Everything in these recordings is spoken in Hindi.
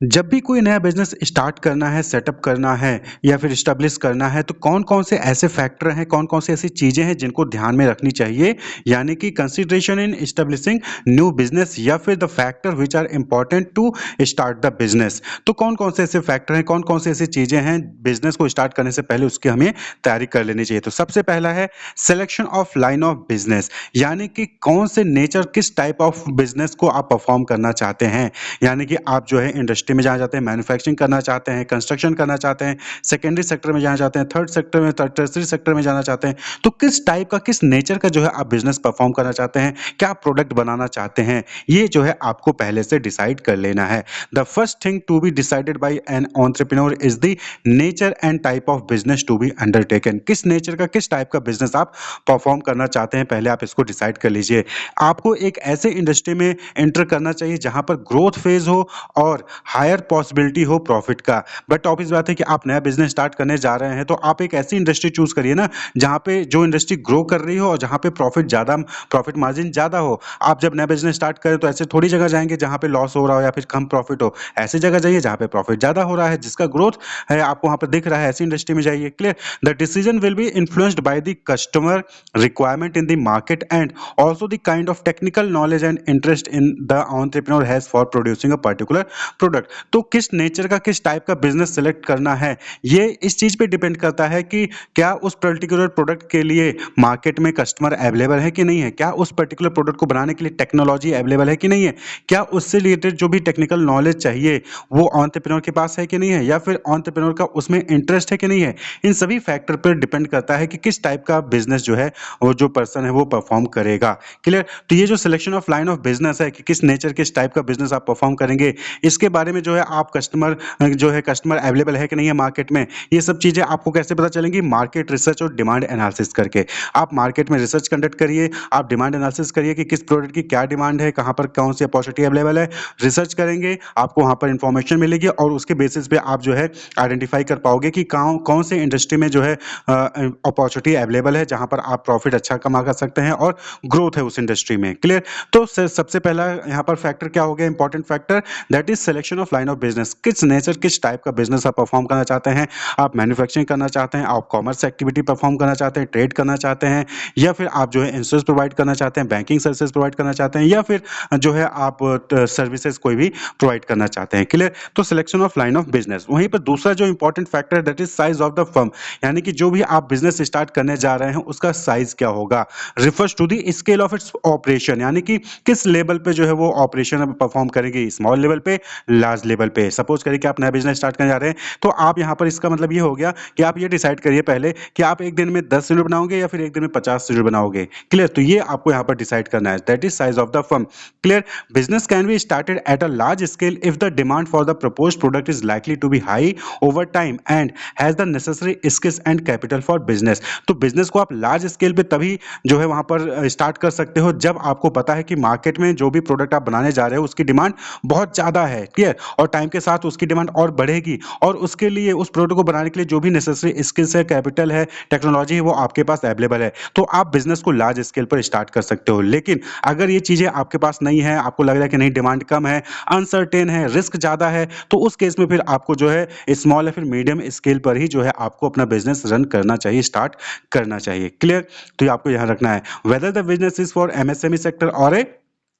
जब भी कोई नया बिजनेस स्टार्ट करना है, सेटअप करना है या फिर एस्टेब्लिश करना है तो कौन-कौन से ऐसे फैक्टर हैं, कौन-कौन सी ऐसी चीज़ें हैं जिनको ध्यान में रखनी चाहिए? यानी कि consideration in establishing new business या फिर the factor which are important to start the business. तो कौन-कौन से ऐसे फैक्टर हैं, कौन-कौन सी ऐसी चीज़ें हैं बिजनेस को स्टार्ट करने से पहले उसकी हमें तैयारी कर लेनी चाहिए? तो सबसे पहला है selection of line of business, यानी कि कौन से नेचर, किस टाइप ऑफ बिजनेस को आप परफॉर्म करना चाहते हैं। यानी कि आप जो है इंडस्ट्री में जाना चाहते हैं, मैन्युफैक्चरिंग करना चाहते हैं, कंस्ट्रक्शन करना चाहते हैं, सेकेंडरी सेक्टर में जाना चाहते हैं, थर्ड सेक्टर में, टर्टियरी सेक्टर में जाना चाहते हैं। तो किस टाइप का, किस नेचर का जो है आप बिजनेस परफॉर्म करना चाहते हैं, क्या प्रोडक्ट बनाना चाहते हैं, ये जो है आपको पहले से डिसाइड कर लेना है। The first thing to be decided by an entrepreneur is the nature and type of business to be undertaken. किस नेचर का, किस टाइप का बिजनेस आप परफॉर्म करना चाहते हैं, पहले आप इसको डिसाइड कर लीजिए। आपको एक ऐसे इंडस्ट्री में एंटर करना चाहिए जहां पर ग्रोथ फेज हो और हायर पॉसिबिलिटी हो प्रॉफिट का। बट ऑब्वियस बात है कि आप नया बिजनेस स्टार्ट करने जा रहे हैं तो आप एक ऐसी इंडस्ट्री चूज करिए ना जहां पे जो इंडस्ट्री ग्रो कर रही हो और जहां पे प्रॉफिट मार्जिन ज्यादा हो। आप जब नया बिजनेस स्टार्ट करें तो ऐसे थोड़ी जगह जाएंगे जहां पे लॉस हो रहा हो या फिर कम प्रॉफिट हो। ऐसी जगह जाइए जहां पे प्रॉफिट ज्यादा हो रहा है, जिसका ग्रोथ है आपको वहां पर दिख रहा है, ऐसी इंडस्ट्री में जाइए। Clear? The decision will be influenced by the customer requirement in the market and also the kind of technical knowledge and interest in the entrepreneur has for producing a particular product. तो किस नेचर का, किस टाइप का बिजनेस सेलेक्ट करना है, ये इस चीज पे डिपेंड करता है कि क्या उस पर्टिकुलर प्रोडक्ट के लिए मार्केट में कस्टमर अवेलेबल है कि नहीं है, क्या उस पर्टिकुलर प्रोडक्ट को बनाने के लिए टेक्नोलॉजी अवेलेबल है कि नहीं है, क्या उससे रिलेटेड जो भी टेक्निकल नॉलेज चाहिए वो एंटरप्रेन्योर के पास है कि नहीं है, या फिर एंटरप्रेन्योर का उसमें इंटरेस्ट है कि नहीं है। इन सभी फैक्टर पर डिपेंड करता है कि किस टाइप का बिजनेस जो है वो जो पर्सन है वो परफॉर्म करेगा। क्लियर? तो ये जो selection of line of business है कि किस नेचर, किस टाइप का बिजनेस आप परफॉर्म करेंगे, इसके बारे में जो है आप कस्टमर अवेलेबल है कि नहीं है मार्केट में, ये सब चीजें आपको कैसे पता चलेंगी? मार्केट रिसर्च और डिमांड एनालिसिस करके। आप मार्केट में रिसर्च कंडक्ट करिए, आप डिमांड एनालिसिस करिए कि किस प्रोडक्ट की क्या डिमांड है, कहां पर कौन सी अपॉर्चुनिटी अवेलेबल है। रिसर्च करेंगे, आपको वहां पर इंफॉर्मेशन मिलेगी और उसके बेसिस पे आप जो है आइडेंटिफाई कर पाओगे कि कौन से इंडस्ट्री में जो है अपॉर्चुनिटी अवेलेबल है जहां पर आप प्रॉफिट अच्छा कमा कर सकते हैं और ग्रोथ है उस इंडस्ट्री में। क्लियर? तो सबसे पहला यहाँ पर फैक्टर क्या हो गया, important factor, that is selection of line of business. किस नेचर, किस टाइप का बिजनेस आप परफॉर्म करना चाहते हैं। आप मैन्युफैक्चरिंग करना चाहते हैं, आप कॉमर्स एक्टिविटी परफॉर्म करना चाहते हैं, ट्रेड करना चाहते हैं, या फिर आप जो है इंश्योरेंस प्रोवाइड करना चाहते हैं, बैंकिंग सर्विसेज प्रोवाइड करना चाहते हैं, या फिर जो है आप सर्विसेज कोई भी प्रोवाइड करना चाहते हैं। क्लियर? तो selection of line of business. वहीं पर दूसरा जो इंपॉर्टेंट फैक्टर है that is size of the firm, यानी कि जो भी आप बिजनेस स्टार्ट करने जा रहे हैं उसका साइज क्या होगा। Refers to the scale of its operation, यानी कि किस लेवल पे जो है वो ऑपरेशन परफॉर्म करेंगे, स्मॉल लेवल पे, लार्ज लेवल पे। सपोज करिए कि आप नया बिजनेस स्टार्ट करने जा रहे हैं तो आप यहाँ पर इसका मतलब ये हो गया कि आप ये डिसाइड करिए पहले कि आप एक दिन में 10 यूनिट बनाओगे या फिर एक दिन में 50 यूनिट बनाओगे। क्लियर? तो ये आपको यहाँ पर डिसाइड करना है, that is size of the firm. Clear? Business can be started at a large scale if the demand for the proposed product is likely to be high over time and has the necessary skills and capital for business. तो बिजनेस को आप लार्ज स्केल पे तभी जो है वहां पर स्टार्ट कर सकते हो जब आपको पता है कि मार्केट में जो भी प्रोडक्ट आप बनाने जा रहे हो उसकी डिमांड बहुत ज्यादा है। क्लियर? और टाइम के साथ उसकी डिमांड और बढ़ेगी और उसके लिए, उस प्रोडक्ट को बनाने के लिए जो भी नेसेसरी स्किल्स है, कैपिटल है, टेक्नोलॉजी है, वो आपके पास अवेलेबल है। तो आप बिजनेस को लार्ज स्केल पर स्टार्ट कर सकते हो। लेकिन अगर ये चीजें आपके पास नहीं है, आपको लग रहा है कि नहीं डिमांड कम है, अनसर्टेन है, रिस्क ज्यादा है, तो उस केस में फिर आपको जो है स्मॉल या फिर मीडियम स्केल पर ही जो है आपको अपना बिजनेस रन करना चाहिए, स्टार्ट करना चाहिए। क्लियर? तो ये आपको यहां रखना है। Whether the business is for MSME sector और a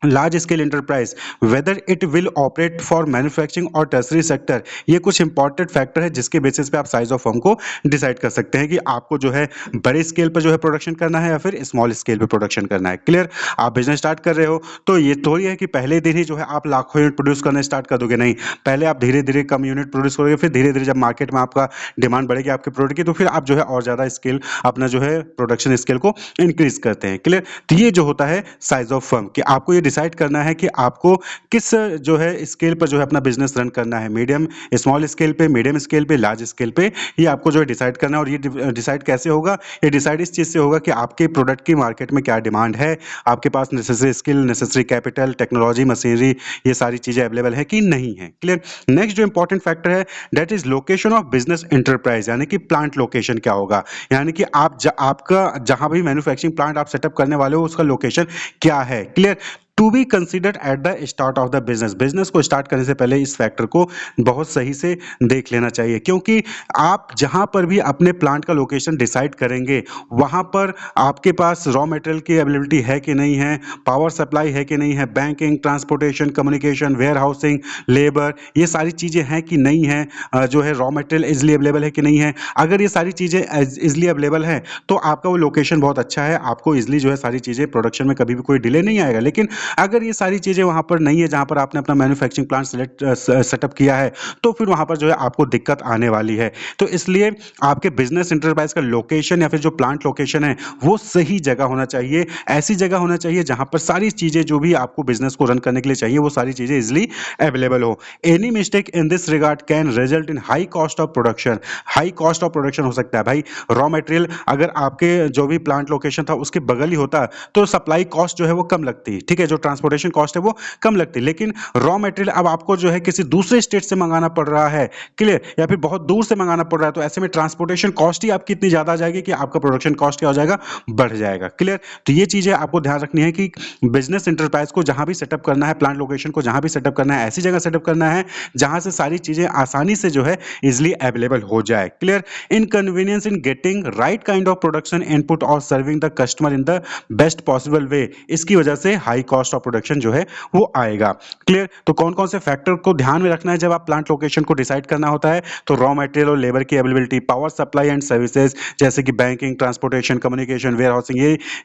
large scale enterprise, whether it will operate for manufacturing और टर्सरी सेक्टर, ये कुछ इंपॉर्टेंट फैक्टर है जिसके बेसिस पे आप साइज ऑफ फर्म को डिसाइड कर सकते हैं कि आपको जो है बड़े स्केल पर जो है प्रोडक्शन करना है या फिर स्मॉल स्केल पे प्रोडक्शन करना है। क्लियर? आप बिजनेस स्टार्ट कर रहे हो तो ये थोड़ी है कि पहले दिन ही जो है आप लाखों यूनिट प्रोड्यूस करना स्टार्ट कर दोगे, नहीं। पहले आप धीरे धीरे कम यूनिट प्रोड्यूस करोगे, फिर धीरे धीरे जब मार्केट में आपका डिमांड बढ़ेगी आपके प्रोडक्ट की तो फिर आप जो है और ज्यादा स्केल, अपना जो है प्रोडक्शन स्केल को इंक्रीज करते हैं। क्लियर? तो ये जो होता है साइज ऑफ फर्म, कि आपको ये डिसाइड करना है कि आपको किस जो है स्केल पर जो है अपना बिजनेस रन करना है, मीडियम स्मॉल स्केल पे, मीडियम स्केल पे, लार्ज स्केल पे, ये आपको जो है डिसाइड करना है। और ये डिसाइड कैसे होगा? ये डिसाइड इस चीज से होगा कि आपके प्रोडक्ट की मार्केट में क्या डिमांड है, आपके पास necessary skill, necessary capital, technology, machinery, ये सारी चीजें अवेलेबल है कि नहीं है। क्लियर? नेक्स्ट जो इंपॉर्टेंट फैक्टर है that is location of business enterprise, यानी कि प्लांट लोकेशन क्या होगा, यानी कि आपका जहां भी मैन्युफैक्चरिंग प्लांट आप सेटअप करने वाले हो उसका लोकेशन क्या है। Clear? To be considered at the start of the business. Business को स्टार्ट करने से पहले इस फैक्टर को बहुत सही से देख लेना चाहिए, क्योंकि आप जहां पर भी अपने प्लांट का लोकेशन डिसाइड करेंगे वहां पर आपके पास रॉ मटेरियल की अवेलेबिलिटी है कि नहीं है, पावर सप्लाई है कि नहीं है, banking, transportation, communication, warehousing, labour, ये सारी चीज़ें हैं कि नहीं है, जो है रॉ मटेरियल इजली अवेलेबल है कि नहीं है। अगर ये सारी चीज़ें इजली अवेलेबल है तो आपका वो लोकेशन बहुत अच्छा है, आपको इजली जो है सारी चीज़ें प्रोडक्शन में कभी भी कोई डिले नहीं आएगा। लेकिन अगर ये सारी चीज़ें वहाँ पर नहीं है जहाँ पर आपने अपना मैन्युफैक्चरिंग प्लांट सेटअप किया है, तो फिर वहाँ पर जो है आपको दिक्कत आने वाली है। तो इसलिए आपके बिजनेस इंटरप्राइज का लोकेशन या फिर जो प्लांट लोकेशन है वो सही जगह होना चाहिए, ऐसी जगह होना चाहिए जहाँ पर सारी चीज़ें जो भी आपको बिजनेस को रन करने के लिए चाहिए वो सारी चीज़ें इजली अवेलेबल हो। Any mistake in this regard can result in high cost of production. High cost of production हो सकता है भाई, रॉ मटेरियल अगर आपके जो भी प्लांट लोकेशन था उसके बगल ही होता तो सप्लाई कॉस्ट जो है वो कम लगती, ठीक है, जो ट्रांसपोर्टेशन कॉस्ट है वो कम लगती। लेकिन रॉ मटेरियल अब आपको जो है किसी दूसरे स्टेट से मंगाना पड़ रहा है, क्लियर, या फिर बहुत दूर से मंगाना पड़ रहा है, तो ऐसे में ट्रांसपोर्टेशन कॉस्ट ही आपकी इतनी ज्यादा आ जाएगी कि आपका प्रोडक्शन कॉस्ट क्या हो जाएगा, बढ़ जाएगा, क्लियर। तो ये चीजें आपको ध्यान रखनी है कि बिजनेस इंटरप्राइज को जहां भी सेटअप करना है, प्लांट लोकेशन को जहां भी सेटअप करना है, ऐसी जगह सेटअप करना है जहां से सारी चीजें आसानी से जो है इजिली अवेलेबल हो जाए, clear. Inconvenience in getting right kind of production input और serving the customer in the best possible way, इसकी वजह से हाई कॉस्ट ऑफ प्रोडक्शन जो है वो आएगा, क्लियर। तो कौन कौन से फैक्टर को ध्यान में रखना है जब आप प्लांट लोकेशन को डिसाइड करना होता है, तो रॉ मटेरियल और लेबर की availability, power supply and services जैसे कि banking, transportation, communication, warehousing,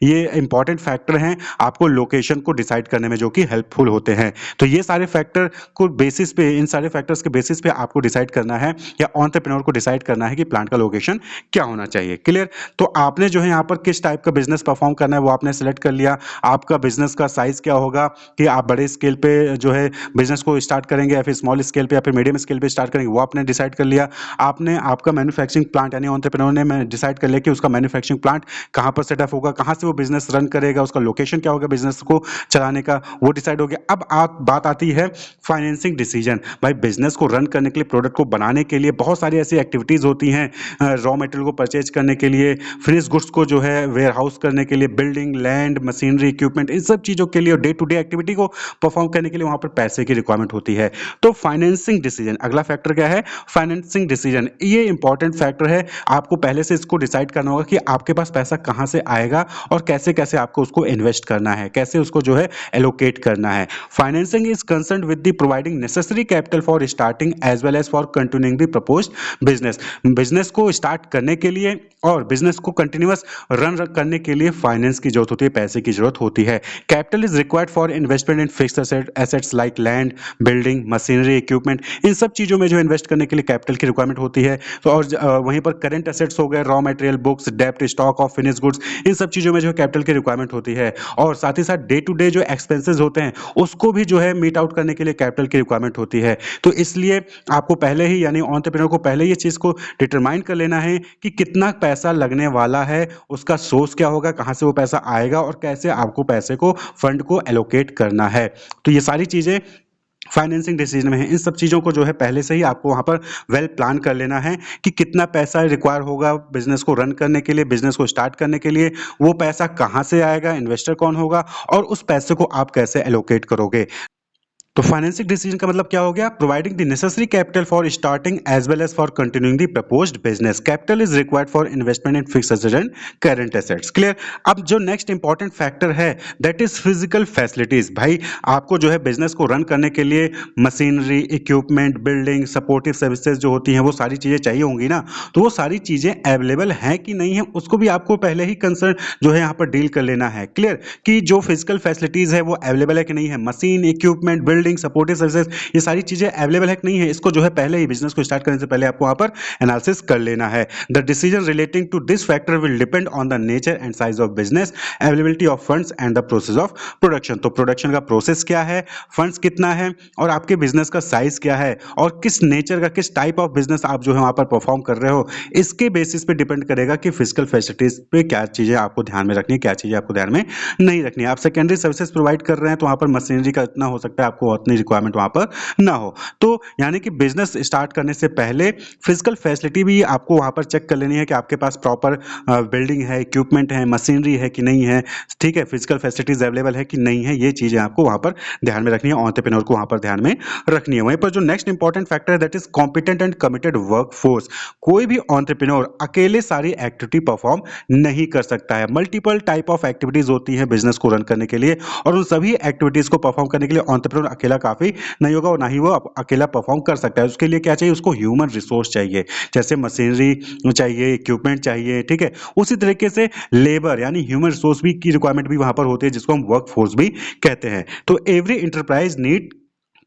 ये इंपॉर्टेंट फैक्टर हैं आपको लोकेशन को डिसाइड करने में जो कि हेल्पफुल होते हैं। तो ये सारे फैक्टर को बेसिस पे, इन सारे फैक्टर्स के बेसिस पे आपको डिसाइड करना है या एंटरप्रेन्योर को डिसाइड करना है कि प्लांट का लोकेशन क्या होना चाहिए, क्लियर। तो आपने जो है यहाँ पर किस टाइप का बिजनेस परफॉर्म करना है वो आपने सेलेक्ट कर लिया। आपका बिजनेस का साइज क्या होगा, कि आप बड़े स्केल पे जो है बिजनेस को स्टार्ट करेंगे या फिर स्मॉल स्केल पे या फिर मीडियम स्केल पे स्टार्ट करेंगे, वो आपने डिसाइड कर लिया। आपने आपका मैन्युफैक्चरिंग प्लांट यानी एंटरप्रेन्योर ने डिसाइड कर लिया कि उसका मैन्युफैक्चरिंग प्लांट कहाँ पर सेटअप होगा, कहाँ से वो बिजनेस रन करेगा, उसका लोकेशन क्या होगा बिजनेस को चलाने का, वो डिसाइड हो गया। अब बात आती है फाइनेंसिंग डिसीजन। भाई बिजनेस को रन करने के लिए, प्रोडक्ट को बनाने के लिए बहुत सारी ऐसी एक्टिविटीज होती हैं, रॉ मटेरियल को परचेज करने के लिए, फिनिश गुड्स को जो है वेयर हाउस करने के लिए, बिल्डिंग, लैंड, मशीनरी, इक्विपमेंट, इन सब चीज़ों के लिए और डे टू डे एक्टिविटी को परफॉर्म करने के लिए वहाँ पर पैसे की रिक्वायरमेंट होती है। तो फाइनेंसिंग डिसीजन, अगला फैक्टर क्या है, फाइनेंसिंग डिसीजन। ये इंपॉर्टेंट फैक्टर है, आपको पहले से इसको डिसाइड करना होगा कि आपके पास पैसा कहाँ से आएगा और कैसे कैसे आपको उसको इन्वेस्ट करना है, कैसे उसको जो है एलोकेट करना है। Financing is concerned with the providing necessary capital for starting as well as for continuing the proposed business. Business को स्टार्ट करने के लिए और बिजनेस को कंटिन्यूअस रन करने के लिए फाइनेंस की जरूरत होती है, पैसे की जरूरत होती है। Capital is required for investment in fixed assets like land, building, machinery, equipment, इन सब चीज़ों में जो इन्वेस्ट करने के लिए कैपिटल की रिक्वायरमेंट होती है। तो और वहीं पर करंट एसेट्स हो गए, रॉ मटेरियल, बुक्स, डेप्ट, स्टॉक ऑफ फिनिश गुड्स, इन सब चीज़ों में जो है कैपिटल की रिक्वायरमेंट होती है। और साथ ही साथ डे टू डे जो एक्सपेंसेस होते हैं उसको भी जो है मीट आउट करने के लिए कैपिटल की रिक्वायरमेंट होती है। तो इसलिए आपको पहले ही यानी एंटरप्रेन्योर को पहले ये चीज़ को डिटरमाइन कर लेना है कि कितना पैसा लगने वाला है, उसका सोर्स क्या होगा, कहाँ से वो पैसा आएगा और कैसे आपको पैसे को, फंड को एलोकेट करना है। तो ये सारी चीज़ें फाइनेंसिंग डिसीजन में है। इन सब चीज़ों को जो है पहले से ही आपको वहाँ पर वेल प्लान कर लेना है कि कितना पैसा रिक्वायर होगा बिजनेस को रन करने के लिए, बिजनेस को स्टार्ट करने के लिए, वो पैसा कहाँ से आएगा, इन्वेस्टर कौन होगा और उस पैसे को आप कैसे एलोकेट करोगे। तो फाइनेंसिंग डिसीजन का मतलब क्या हो गया, providing the necessary capital for starting as well as for continuing the proposed business. Capital is required for investment in fixed assets and current assets, clear. अब जो नेक्स्ट इंपॉर्टेंट फैक्टर है दैट इज फिजिकल फैसिलिटीज। भाई आपको जो है बिजनेस को रन करने के लिए machinery, equipment, building, supportive services जो होती हैं वो सारी चीज़ें चाहिए होंगी ना। तो वो सारी चीज़ें अवेलेबल हैं कि नहीं है उसको भी आपको पहले ही कंसर्न जो है यहाँ पर डील कर लेना है, क्लियर, कि जो फिजिकल फैसिलिटीज है वो अवेलेबल है कि नहीं है, machine, equipment, building, supportive services, ये सारी चीजें अवेलेबल है कि नहीं है, इसको जो है पहले ही बिजनेस को स्टार्ट करने से पहले आपको वहां पर एनालिसिस कर लेना है। The decision relating to this factor will depend on the nature and size of business, availability of funds and the process of production. तो प्रोडक्शन का प्रोसेस क्या है, फंड्स कितना है और आपके बिजनेस का साइज क्या है और किस नेचर का, किस टाइप ऑफ बिजनेस आप जो है वहां पर परफॉर्म कर रहे हो, इसके बेसिस पे डिपेंड करेगा कि फिजिकल फैसिलिटीज पे क्या चीजें आपको ध्यान में रखनी है, क्या चीजें आपको ध्यान में नहीं रखनी है। आप सेकेंडरी सर्विसेज प्रोवाइड कर रहे हैं तो वहां पर मशीनरी का इतना हो सकता है आपको उतनी रिक्वायरमेंट वहाँ पर ना हो। तो यानी कि बिजनेस स्टार्ट करने से पहले फिजिकल फैसिलिटी भी आपको वहाँ पर चेक कर लेनी है कि आपके पास प्रॉपर बिल्डिंग है, इक्विपमेंट है, मशीनरी है कि नहीं है, ठीक है, फिजिकल फैसिलिटीज अवेलेबल है कि नहीं है, ये चीज़ें आपको वहाँ पर ध्यान में रखनी है, एंटरप्रेन्योर को वहाँ पर ध्यान में रखनी है। वहीं पर जो नेक्स्ट इंपॉर्टेंट फैक्टर है that is competent and committed work force. कोई भी एंटरप्रेन्योर अकेले सारी एक्टिविटी परफॉर्म नहीं कर सकता है। मल्टीपल टाइप ऑफ एक्टिविटीज होती हैं बिजनेस को रन करने के लिए, और उन सभी एक्टिविटीज को परफॉर्म करने के लिए एंटरप्रेन्योर अकेला काफी नहीं होगा और ना ही वो अकेला परफॉर्म कर सकता है। उसके लिए क्या चाहिए, उसको ह्यूमन रिसोर्स चाहिए, जैसे मशीनरी चाहिए, इक्विपमेंट चाहिए, ठीक है। उसी तरीके से लेबर यानी ह्यूमन रिसोर्स भी की रिक्वायरमेंट भी वहां पर होती है, जिसको हम वर्क फोर्स भी कहते हैं। तो every enterprise need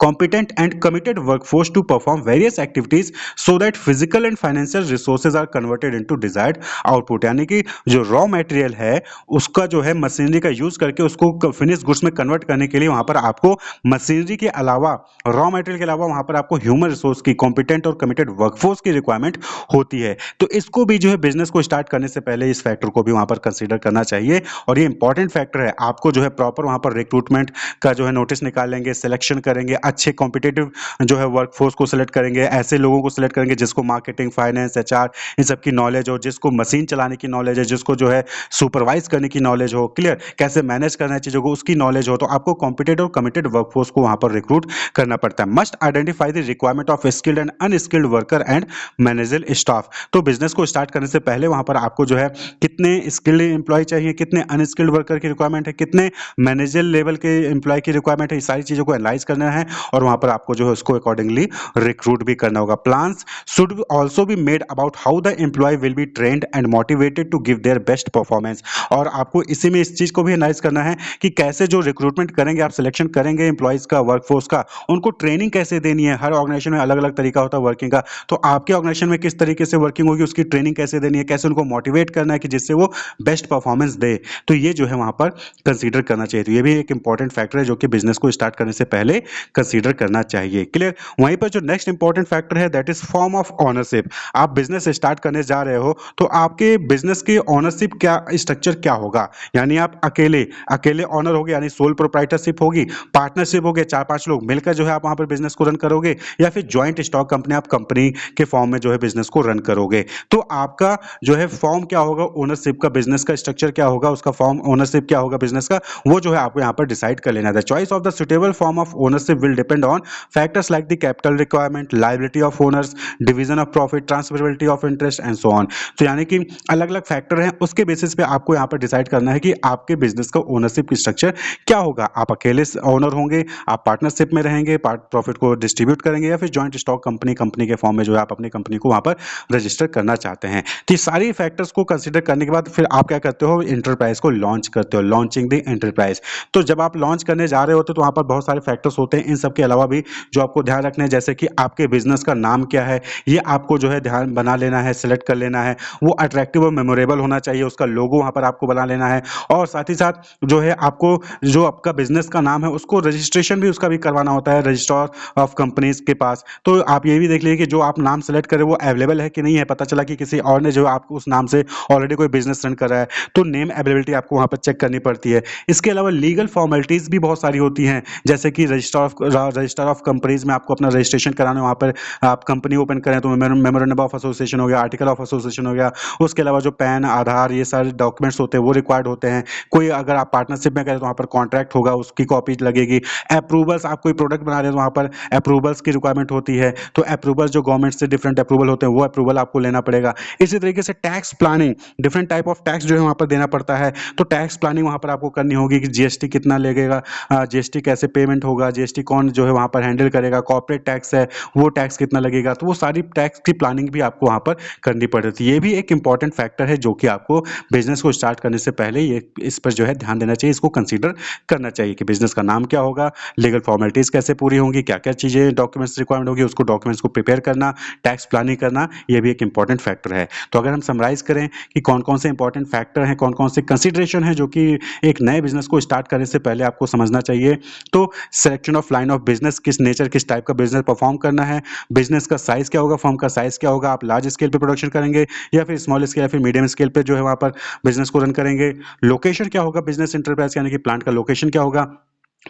competent and committed workforce to perform various activities so that physical and financial resources are converted into desired output। यानी कि जो रॉ मटेरियल है उसका जो है मशीनरी का यूज करके उसको फिनिश गुड्स में कन्वर्ट करने के लिए वहां पर आपको मशीनरी के अलावा, रॉ मटेरियल के अलावा वहां पर आपको ह्यूमन रिसोर्स की, कॉम्पिटेंट और कमिटेड वर्कफोर्स की रिक्वायरमेंट होती है। तो इसको भी जो है बिजनेस को स्टार्ट करने से पहले इस फैक्टर को भी वहां पर कंसीडर करना चाहिए, और ये इंपॉर्टेंट फैक्टर है। आपको जो है प्रॉपर वहां पर रिक्रूटमेंट का जो है नोटिस निकालेंगे, सिलेक्शन करेंगे, अच्छे कॉम्पिटिटिव जो है वर्कफोर्स को सिलेक्ट करेंगे, ऐसे लोगों को सिलेक्ट करेंगे जिसको मार्केटिंग, फाइनेंस, एचआर इन सब की नॉलेज हो, जिसको मशीन चलाने की नॉलेज है, जिसको जो है सुपरवाइज करने की नॉलेज हो, क्लियर, कैसे मैनेज करना है चीजों को उसकी नॉलेज हो। तो आपको कॉम्पिटेटिव और कमिटेड वर्कफोर्स को वहां पर रिक्रूट करना पड़ता है। Must identify the requirement of skilled and unskilled worker and manager staff. तो बिजनेस को स्टार्ट करने से पहले वहां पर आपको जो है कितने स्किल्ड एम्प्लॉय चाहिए, कितने अनस्किल्ड वर्कर की रिक्वायरमेंट है, कितने मैनेजर लेवल के एम्प्लॉय की रिक्वायरमेंट है, ये सारी चीजों को एनालाइज करना है और वहां पर आपको जो है उसको अकॉर्डिंगली रिक्रूट भी करना होगा। Plans should also be made about how the employ will be trained and motivated to give their best performance. और आपको इसी में इस चीज को भी एनालाइज करना है कि कैसे जो रिक्रूटमेंट करेंगे, आप सिलेक्शन करेंगे एम्प्लॉयज का, वर्कफोर्स का, उनको ट्रेनिंग कैसे देनी है। हर ऑर्गेनाइजेशन में अलग अलग तरीका होता है वर्किंग का, तो आपके ऑर्गेनाइजेशन में किस तरीके से वर्किंग होगी, उसकी ट्रेनिंग कैसे देनी है, कैसे उनको मोटिवेट करना है कि जिससे वो बेस्ट परफॉर्मेंस दे। तो ये जो है वहां पर कंसीडर करना चाहिए। तो ये भी एक इंपॉर्टेंट फैक्टर है जो कि बिजनेस को स्टार्ट करने से पहले कंसीडर करना चाहिए, क्लियर। वहीं पर जो नेक्स्ट इंपॉर्टेंट फैक्टर है that is form of ownership. आप बिजनेस स्टार्ट करने जा रहे हो तो आपके बिजनेस की ओनरशिप क्या स्ट्रक्चर क्या होगा, यानी आप अकेले अकेले ओनर होगे यानी सोल प्रोप्राइटरशिप होगी, पार्टनरशिप होगे, 4-5 लोग मिलकर जो है आप वहां पर बिजनेस को रन करोगे, या फिर ज्वाइंट स्टॉक कंपनी, आप कंपनी के फॉर्म में जो है बिजनेस को रन करोगे। तो आपका जो है फॉर्म क्या होगा ओनरशिप का, बिजनेस का स्ट्रक्चर क्या होगा, उसका फॉर्म ओनरशिप क्या होगा बिजनेस का, वो जो है आपको यहाँ पर डिसाइड कर लेना है। The choice of the suitable form of ownership will depend on factors like the capital requirement, liability of owners, division of profit, transferability of interest and so on. तो यानी कि अलग अलग फैक्टर हैं, उसके बेसिस पे आपको यहाँ पर डिसाइड करना है कि आपके बिजनेस का ओनरशिप की स्ट्रक्चर क्या होगा। आप अकेले ओनर होंगे, आप पार्टनरशिप में रहेंगे, प्रॉफिट को डिस्ट्रीब्यूट करेंगे, या फिर ज्वाइंट स्टॉक कंपनी के फॉर्म में जो है आप अपनी कंपनी को वहां पर रजिस्टर करना चाहते हैं। तो ये सारी फैक्टर्स को कंसीडर करने के बाद फिर आप क्या करते हो, इंटरप्राइज को लॉन्च करते हो, लॉन्चिंग द एंटरप्राइज। तो जब आप लॉन्च करने जा रहे होते हो तो वहां पर बहुत सारे फैक्टर्स होते हैं। इन सब के अलावा भी जो आपको ध्यान रखना है, जैसे कि आपके बिजनेस का नाम क्या है, ये आपको जो है ध्यान बना लेना है, सिलेक्ट कर लेना है। वो अट्रैक्टिव और मेमोरेबल होना चाहिए, उसका लोगो वहां पर आपको बना लेना है। और साथ ही साथ जो है आपको जो आपका बिजनेस का नाम है उसको रजिस्ट्रेशन भी उसका भी करवाना होता है रजिस्ट्रार ऑफ कंपनीज के पास। तो आप ये भी देख लीजिए कि जो आप नाम सेलेक्ट करें वो अवेलेबल है कि नहीं है। पता चला कि किसी और ने जो आपको उस नाम से ऑलरेडी कोई बिजनेस रन कर रहा है, तो नेम अवेलेबिलिटी आपको वहां पर चेक करनी पड़ती है। इसके अलावा लीगल फॉर्मेलिटीज भी बहुत सारी होती हैं, जैसे कि रजिस्टर ऑफ कंपनीज में आपको अपना रजिस्ट्रेशन कराना, वहां पर आप कंपनी ओपन करें तो मेमोरेंडम ऑफ एसोसिएशन हो गया, आर्टिकल ऑफ एसोसिएशन हो गया। उसके अलावा जो पैन, आधार, ये सारे डॉक्यूमेंट्स होते हैं वो रिक्वायर्ड होते हैं। कोई अगर आप पार्टनरशिप में करें तो वहां पर कॉन्ट्रैक्ट होगा, उसकी कॉपी लगेगी। अप्रूवल्स, आप कोई प्रोडक्ट बना रहे हैं तो वहां पर अप्रूवल्स की रिक्वायरमेंट होती है, तो अप्रूवल जो गवर्नमेंट से डिफरेंट अप्रूवल होते हैं वो अप्रूवल आपको लेना पड़ेगा। इसी तरीके से tax planning, different type of tax जो है वहां पर देना पड़ता है, तो टैक्स प्लानिंग वहां पर आपको करनी होगी कि जीएसटी कितना लगेगा, जीएसटी कैसे पेमेंट होगा, जीएसटी कौन जो है वहां पर हैंडल करेगा, कॉर्पोरेट टैक्स है वो टैक्स कितना लगेगा, तो वो सारी टैक्स की प्लानिंग भी आपको वहां पर करनी पड़ती है। ये भी एक इंपॉर्टेंट फैक्टर है जो कि आपको बिजनेस को स्टार्ट करने से पहले ये इस पर जो है ध्यान देना चाहिए, इसको कंसीडर करना चाहिए कि बिजनेस का नाम क्या होगा, लीगल फॉर्मेलिटीज कैसे पूरी होंगी, क्या क्या चीजें डॉक्यूमेंट्स रिक्वायर्ड होगी, उसको डॉक्यूमेंट्स को प्रिपेयर करना, टैक्स प्लानिंग करना, ये भी एक इंपॉर्टेंट फैक्टर है। तो अगर हम समराइज करें कि कौन कौन से इंपॉर्टेंट फैक्टर हैं, कौन कौन से कंसिडरेशन है जो कि एक नए बिजनेस को स्टार्ट करने से पहले आपको समझना चाहिए, तो selection of line of business, किस नेचर किस टाइप का बिजनेस परफॉर्म करना है, बिजनेस का साइज क्या होगा, फर्म का साइज क्या होगा, आप लार्ज स्केल पे प्रोडक्शन करेंगे या फिर स्मॉल स्केल या फिर मीडियम स्केल पे जो है वहां पर बिजनेस को रन करेंगे, लोकेशन क्या होगा बिजनेस इंटरप्राइज यानी कि प्लांट का लोकेशन क्या होगा,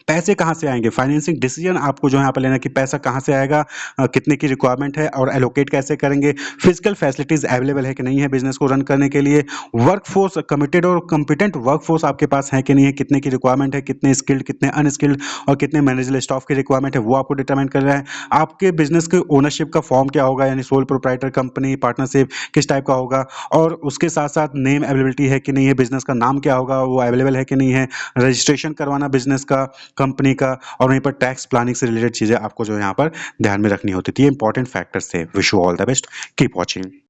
पैसे कहाँ से आएँगे? फाइनेंसिंग डिसीज़न आपको जो है यहाँ पे लेना है कि पैसा कहाँ से आएगा, कितने की रिक्वायरमेंट है और एलोकेट कैसे करेंगे? फिज़िकल फैसिलिटीज़ अवेलेबल है कि नहीं है बिज़नेस को रन करने के लिए? वर्कफ़ोर्स कमिटेड और कॉम्पिटेंट वर्कफ़ोर्स आपके पास है कि नहीं है? कितने की रिक्वायरमेंट है? कितने स्किल्ड, कितने अनस्किल्ड और कितने मैनेजरल स्टाफ की रिक्वायरमेंट है, वो आपको डिटरमाइन करना है। आपके बिज़नेस के ओनरशिप का फॉर्म क्या होगा, यानी सोल प्रोप्राइटर कंपनी, पार्टनरशिप किस टाइप का होगा? और उसके साथ-साथ नेम अवेलेबिलिटी है कि नहीं है? बिज़नेस का नाम क्या होगा, वो अवेलेबल है कि नहीं है? रजिस्ट्रेशन करवाना बिज़नेस का, कंपनी का, और वहीं पर टैक्स प्लानिंग से रिलेटेड चीज़ें आपको जो है यहाँ पर ध्यान में रखनी होती थी। ये इंपॉर्टेंट फैक्टर्स थे। Wish you all the best. Keep watching.